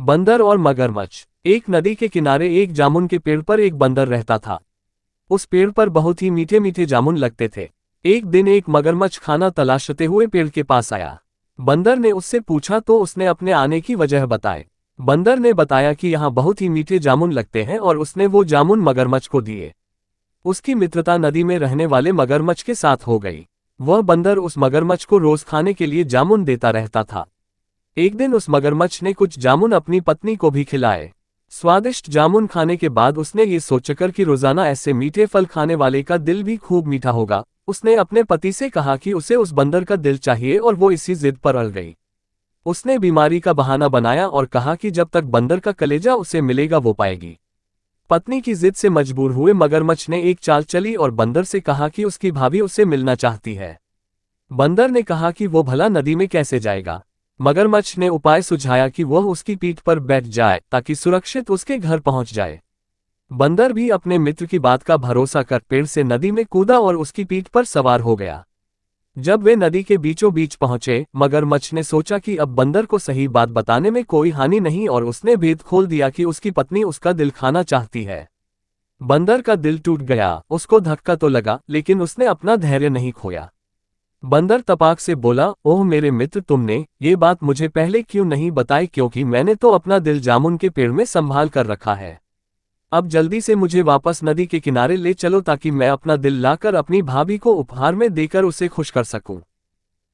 बंदर और मगरमच्छ। एक नदी के किनारे एक जामुन के पेड़ पर एक बंदर रहता था। उस पेड़ पर बहुत ही मीठे मीठे जामुन लगते थे। एक दिन एक मगरमच्छ खाना तलाशते हुए पेड़ के पास आया। बंदर ने उससे पूछा तो उसने अपने आने की वजह बताई। बंदर ने बताया कि यहाँ बहुत ही मीठे जामुन लगते हैं और उसने वो जामुन मगरमच्छ को दिए। उसकी मित्रता नदी में रहने वाले मगरमच्छ के साथ हो गई। वह बंदर उस मगरमच्छ को रोज खाने के लिए जामुन देता रहता था। एक दिन उस मगरमच्छ ने कुछ जामुन अपनी पत्नी को भी खिलाए। स्वादिष्ट जामुन खाने के बाद उसने ये सोचकर कि रोजाना ऐसे मीठे फल खाने वाले का दिल भी खूब मीठा होगा, उसने अपने पति से कहा कि उसे उस बंदर का दिल चाहिए और वो इसी जिद पर अड़ गई। उसने बीमारी का बहाना बनाया और कहा कि जब तक बंदर का कलेजा उसे मिलेगा वो पाएगी। पत्नी की जिद से मजबूर हुए मगरमच्छ ने एक चाल चली और बंदर से कहा कि उसकी भाभी उससे मिलना चाहती है। बंदर ने कहा कि वो भला नदी में कैसे जाएगा। मगरमच्छ ने उपाय सुझाया कि वह उसकी पीठ पर बैठ जाए ताकि सुरक्षित उसके घर पहुंच जाए। बंदर भी अपने मित्र की बात का भरोसा कर पेड़ से नदी में कूदा और उसकी पीठ पर सवार हो गया। जब वे नदी के बीचों बीच पहुंचे, मगरमच्छ ने सोचा कि अब बंदर को सही बात बताने में कोई हानि नहीं और उसने भेद खोल दिया कि उसकी पत्नी उसका दिल खाना चाहती है। बंदर का दिल टूट गया, उसको धक्का तो लगा लेकिन उसने अपना धैर्य नहीं खोया। बंदर तपाक से बोला, ओह मेरे मित्र, तुमने ये बात मुझे पहले क्यों नहीं बताई, क्योंकि मैंने तो अपना दिल जामुन के पेड़ में संभाल कर रखा है। अब जल्दी से मुझे वापस नदी के किनारे ले चलो ताकि मैं अपना दिल लाकर अपनी भाभी को उपहार में देकर उसे खुश कर सकूं।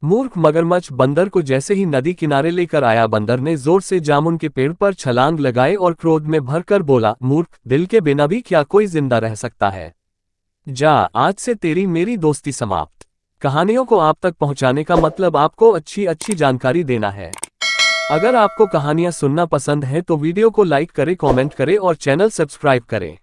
मूर्ख मगरमच्छ बंदर को जैसे ही नदी किनारे लेकर आया, बंदर ने जोर से जामुन के पेड़ पर छलांग लगाए और क्रोध में भरकर बोला, मूर्ख, दिल के बिना भी क्या कोई जिंदा रह सकता है? जा, आज से तेरी मेरी दोस्ती समाप्त। कहानियों को आप तक पहुंचाने का मतलब आपको अच्छी अच्छी जानकारी देना है। अगर आपको कहानियां सुनना पसंद है तो वीडियो को लाइक करें, कमेंट करें और चैनल सब्सक्राइब करें।